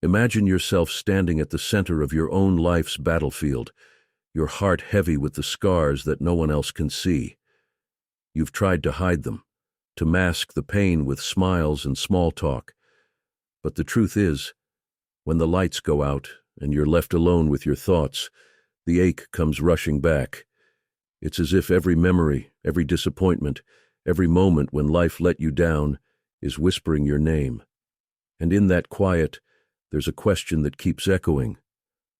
Imagine yourself standing at the center of your own life's battlefield, your heart heavy with the scars that no one else can see. You've tried to hide them, to mask the pain with smiles and small talk. But the truth is, when the lights go out and you're left alone with your thoughts, the ache comes rushing back. It's as if every memory, every disappointment, every moment when life let you down is whispering your name. And in that quiet, there's a question that keeps echoing,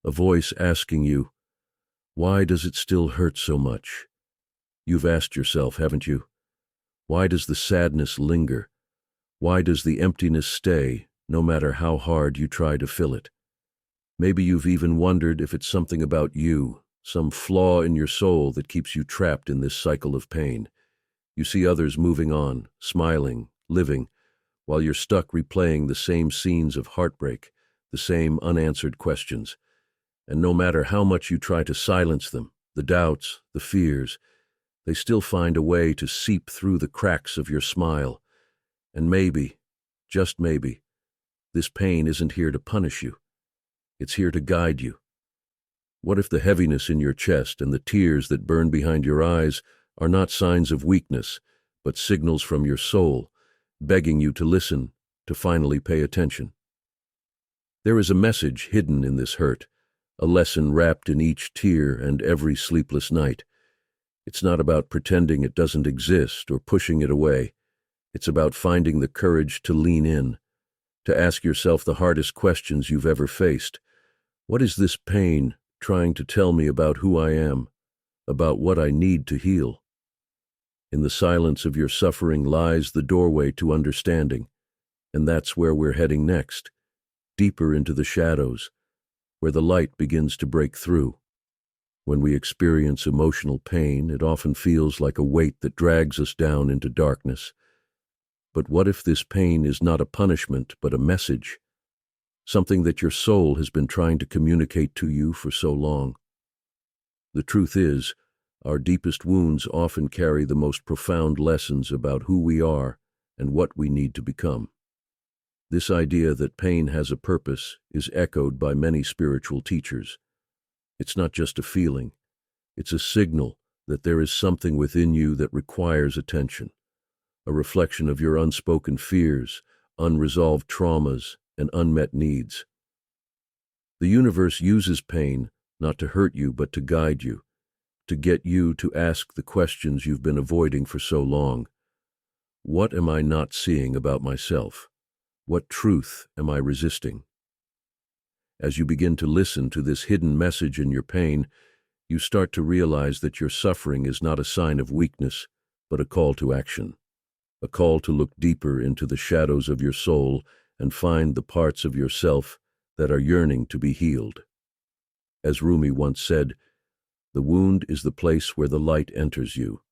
a voice asking you, why does it still hurt so much? You've asked yourself, haven't you? Why does the sadness linger? Why does the emptiness stay, no matter how hard you try to fill it? Maybe you've even wondered if it's something about you, some flaw in your soul that keeps you trapped in this cycle of pain. You see others moving on, smiling, living, while you're stuck replaying the same scenes of heartbreak, the same unanswered questions. And no matter how much you try to silence them, the doubts, the fears, they still find a way to seep through the cracks of your smile. And maybe, just maybe, this pain isn't here to punish you. It's here to guide you. What if the heaviness in your chest and the tears that burn behind your eyes are not signs of weakness, but signals from your soul, begging you to listen, to finally pay attention? There is a message hidden in this hurt, a lesson wrapped in each tear and every sleepless night. It's not about pretending it doesn't exist or pushing it away. It's about finding the courage to lean in, to ask yourself the hardest questions you've ever faced. What is this pain trying to tell me about who I am, about what I need to heal? In the silence of your suffering lies the doorway to understanding, and that's where we're heading next, deeper into the shadows, where the light begins to break through. When we experience emotional pain, it often feels like a weight that drags us down into darkness. But what if this pain is not a punishment, but a message? Something that your soul has been trying to communicate to you for so long. The truth is, our deepest wounds often carry the most profound lessons about who we are and what we need to become. This idea that pain has a purpose is echoed by many spiritual teachers. It's not just a feeling, it's a signal that there is something within you that requires attention, a reflection of your unspoken fears, unresolved traumas, and unmet needs. The universe uses pain not to hurt you but to guide you, to get you to ask the questions you've been avoiding for so long. What am I not seeing about myself? What truth am I resisting? As you begin to listen to this hidden message in your pain, you start to realize that your suffering is not a sign of weakness, but a call to action, a call to look deeper into the shadows of your soul and find the parts of yourself that are yearning to be healed. As Rumi once said, the wound is the place where the light enters you.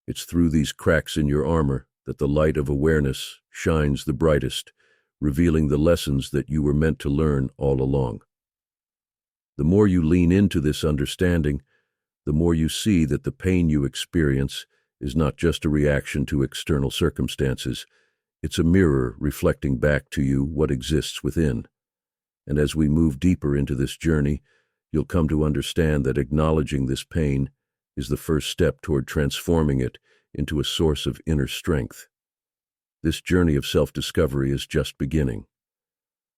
It's through these cracks in your armor that the light of awareness shines the brightest, revealing the lessons that you were meant to learn all along. The more you lean into this understanding, the more you see that the pain you experience is not just a reaction to external circumstances, it's a mirror reflecting back to you what exists within. And as we move deeper into this journey, you'll come to understand that acknowledging this pain is the first step toward transforming it into a source of inner strength. This journey of self-discovery is just beginning.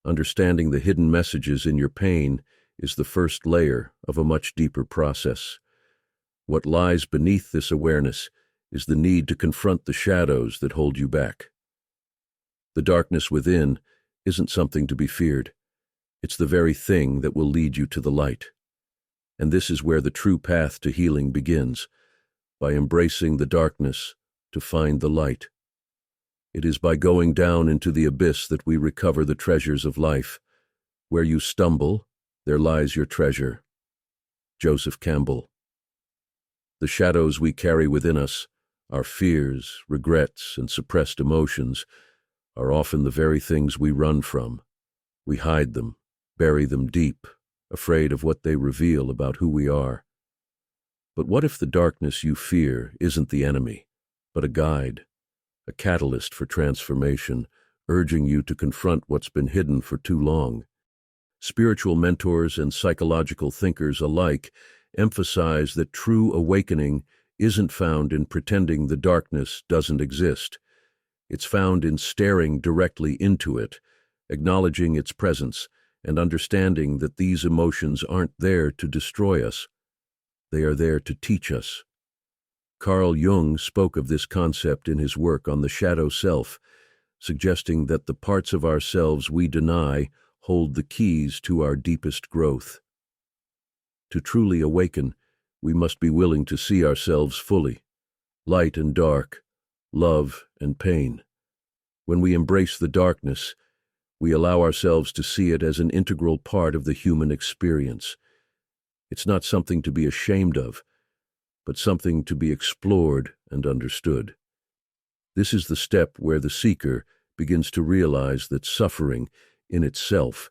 Understanding the hidden messages in your pain is the first layer of a much deeper process. What lies beneath this awareness is the need to confront the shadows that hold you back. The darkness within isn't something to be feared. It's the very thing that will lead you to the light. And this is where the true path to healing begins, by embracing the darkness to find the light. It is by going down into the abyss that we recover the treasures of life. Where you stumble, there lies your treasure. Joseph Campbell. The shadows we carry within us, our fears, regrets, and suppressed emotions, are often the very things we run from. We hide them, bury them deep, afraid of what they reveal about who we are. But what if the darkness you fear isn't the enemy, but a guide, a catalyst for transformation, urging you to confront what's been hidden for too long? Spiritual mentors and psychological thinkers alike emphasize that true awakening isn't found in pretending the darkness doesn't exist. It's found in staring directly into it, acknowledging its presence, and understanding that these emotions aren't there to destroy us. They are there to teach us. Carl Jung spoke of this concept in his work on the shadow self, suggesting that the parts of ourselves we deny hold the keys to our deepest growth. To truly awaken, we must be willing to see ourselves fully, light and dark, love and pain. When we embrace the darkness, we allow ourselves to see it as an integral part of the human experience. It's not something to be ashamed of, but something to be explored and understood. This is the step where the seeker begins to realize that suffering, in itself,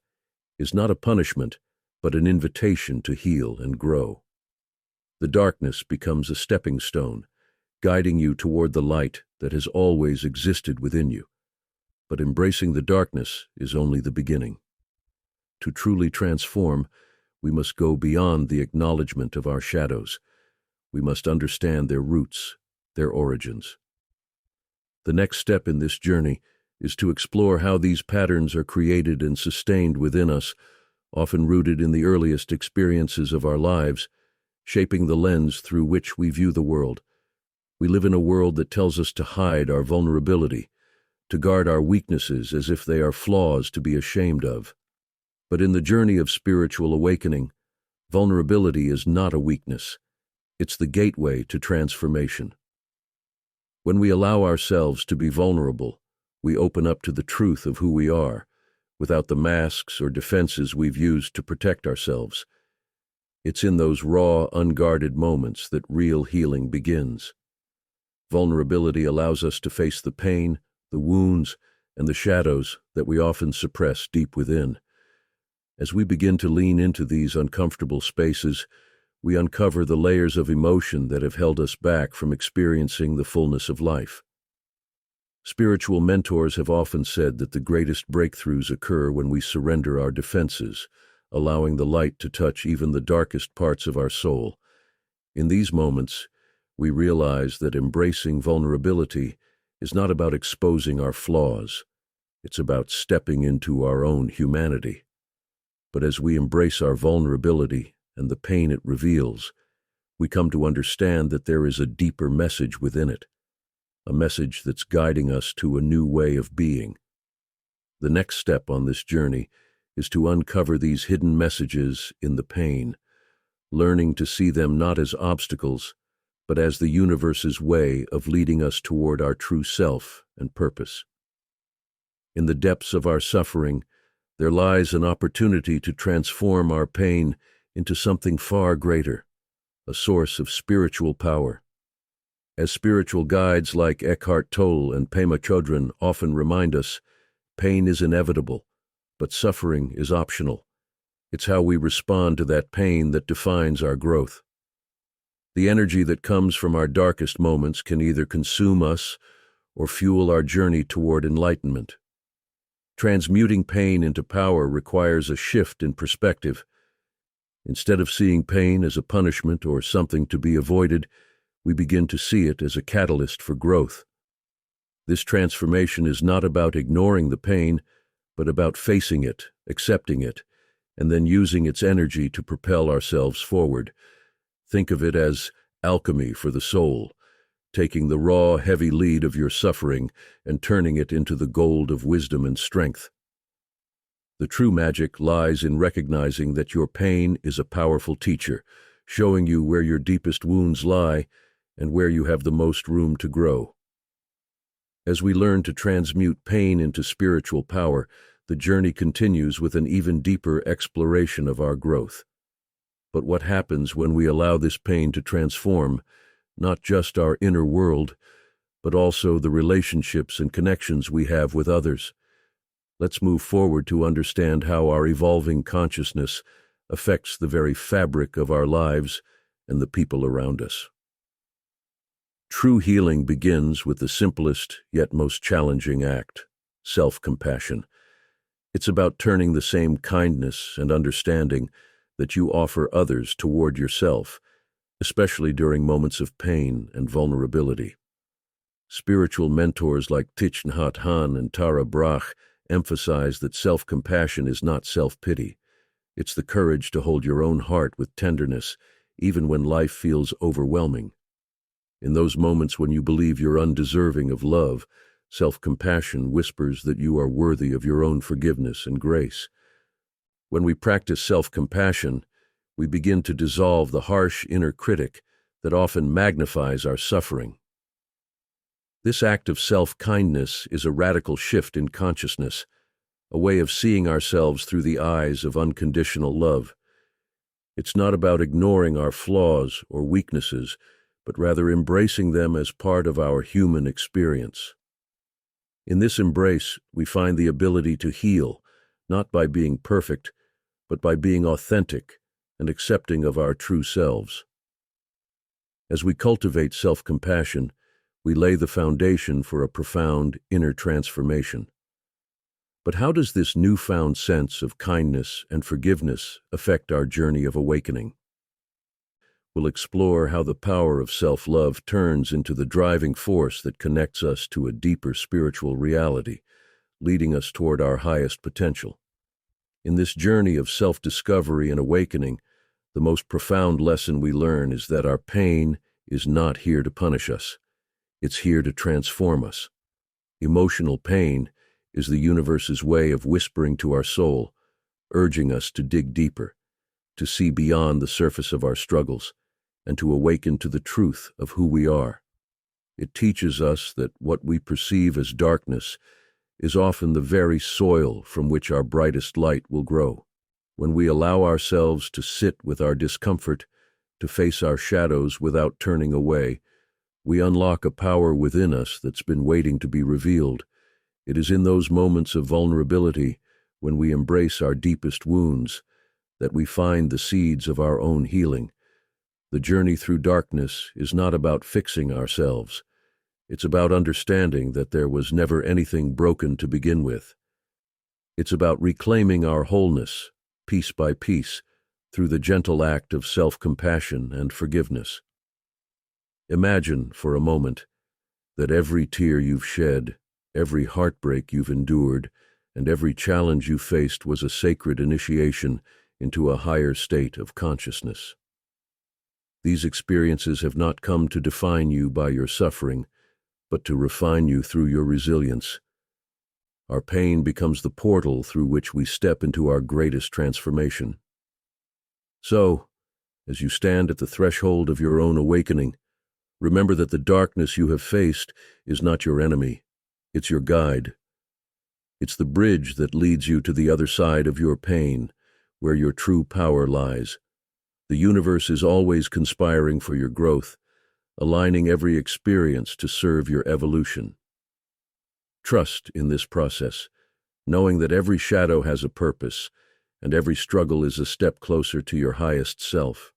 is not a punishment, but an invitation to heal and grow. The darkness becomes a stepping stone, guiding you toward the light that has always existed within you. But embracing the darkness is only the beginning. To truly transform, we must go beyond the acknowledgement of our shadows. We must understand their roots, their origins. The next step in this journey is to explore how these patterns are created and sustained within us, often rooted in the earliest experiences of our lives, shaping the lens through which we view the world. We live in a world that tells us to hide our vulnerability, to guard our weaknesses as if they are flaws to be ashamed of. But in the journey of spiritual awakening, vulnerability is not a weakness. It's the gateway to transformation. When we allow ourselves to be vulnerable, we open up to the truth of who we are, without the masks or defenses we've used to protect ourselves. It's in those raw, unguarded moments that real healing begins. Vulnerability allows us to face the pain, the wounds, and the shadows that we often suppress deep within. As we begin to lean into these uncomfortable spaces, we uncover the layers of emotion that have held us back from experiencing the fullness of life. Spiritual mentors have often said that the greatest breakthroughs occur when we surrender our defenses, allowing the light to touch even the darkest parts of our soul. In these moments, we realize that embracing vulnerability is not about exposing our flaws. It's about stepping into our own humanity. But as we embrace our vulnerability and the pain it reveals, we come to understand that there is a deeper message within it, a message that's guiding us to a new way of being. The next step on this journey is to uncover these hidden messages in the pain, learning to see them not as obstacles, but as the universe's way of leading us toward our true self and purpose. In the depths of our suffering, there lies an opportunity to transform our pain into something far greater, a source of spiritual power. As spiritual guides like Eckhart Tolle and Pema Chodron often remind us, pain is inevitable, but suffering is optional. It's how we respond to that pain that defines our growth. The energy that comes from our darkest moments can either consume us or fuel our journey toward enlightenment. Transmuting pain into power requires a shift in perspective. Instead of seeing pain as a punishment or something to be avoided, we begin to see it as a catalyst for growth. This transformation is not about ignoring the pain, but about facing it, accepting it, and then using its energy to propel ourselves forward. Think of it as alchemy for the soul, taking the raw, heavy lead of your suffering and turning it into the gold of wisdom and strength. The true magic lies in recognizing that your pain is a powerful teacher, showing you where your deepest wounds lie and where you have the most room to grow. As we learn to transmute pain into spiritual power, the journey continues with an even deeper exploration of our growth. But what happens when we allow this pain to transform not just our inner world, but also the relationships and connections we have with others? Let's move forward to understand how our evolving consciousness affects the very fabric of our lives and the people around us. True healing begins with the simplest yet most challenging act, self-compassion. It's about turning the same kindness and understanding that you offer others toward yourself, especially during moments of pain and vulnerability. Spiritual mentors like Thich Nhat Hanh and Tara Brach emphasize that self-compassion is not self-pity. It's the courage to hold your own heart with tenderness, even when life feels overwhelming. In those moments when you believe you're undeserving of love, self-compassion whispers that you are worthy of your own forgiveness and grace. When we practice self-compassion, we begin to dissolve the harsh inner critic that often magnifies our suffering. This act of self-kindness is a radical shift in consciousness, a way of seeing ourselves through the eyes of unconditional love. It's not about ignoring our flaws or weaknesses, but rather embracing them as part of our human experience. In this embrace, we find the ability to heal, not by being perfect, but by being authentic and accepting of our true selves. As we cultivate self-compassion, we lay the foundation for a profound inner transformation. But how does this newfound sense of kindness and forgiveness affect our journey of awakening? We'll explore how the power of self-love turns into the driving force that connects us to a deeper spiritual reality, leading us toward our highest potential. In this journey of self-discovery and awakening, the most profound lesson we learn is that our pain is not here to punish us. It's here to transform us. Emotional pain is the universe's way of whispering to our soul, urging us to dig deeper, to see beyond the surface of our struggles, and to awaken to the truth of who we are. It teaches us that what we perceive as darkness is often the very soil from which our brightest light will grow. When we allow ourselves to sit with our discomfort, to face our shadows without turning away, we unlock a power within us that's been waiting to be revealed. It is in those moments of vulnerability, when we embrace our deepest wounds, that we find the seeds of our own healing. The journey through darkness is not about fixing ourselves. It's about understanding that there was never anything broken to begin with. It's about reclaiming our wholeness, piece by piece, through the gentle act of self-compassion and forgiveness. Imagine, for a moment, that every tear you've shed, every heartbreak you've endured, and every challenge you faced was a sacred initiation into a higher state of consciousness. These experiences have not come to define you by your suffering, but to refine you through your resilience. Our pain becomes the portal through which we step into our greatest transformation. So, as you stand at the threshold of your own awakening, remember that the darkness you have faced is not your enemy, it's your guide. It's the bridge that leads you to the other side of your pain, where your true power lies. The universe is always conspiring for your growth, aligning every experience to serve your evolution. Trust in this process, knowing that every shadow has a purpose, and every struggle is a step closer to your highest self.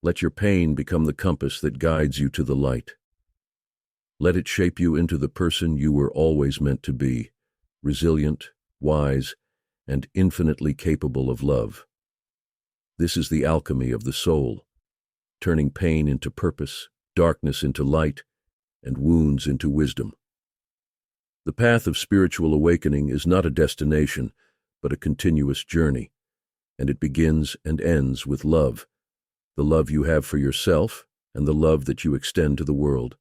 Let your pain become the compass that guides you to the light. Let it shape you into the person you were always meant to be, resilient, wise, and infinitely capable of love. This is the alchemy of the soul, turning pain into purpose, darkness into light, and wounds into wisdom. The path of spiritual awakening is not a destination, but a continuous journey, and it begins and ends with love, the love you have for yourself and the love that you extend to the world.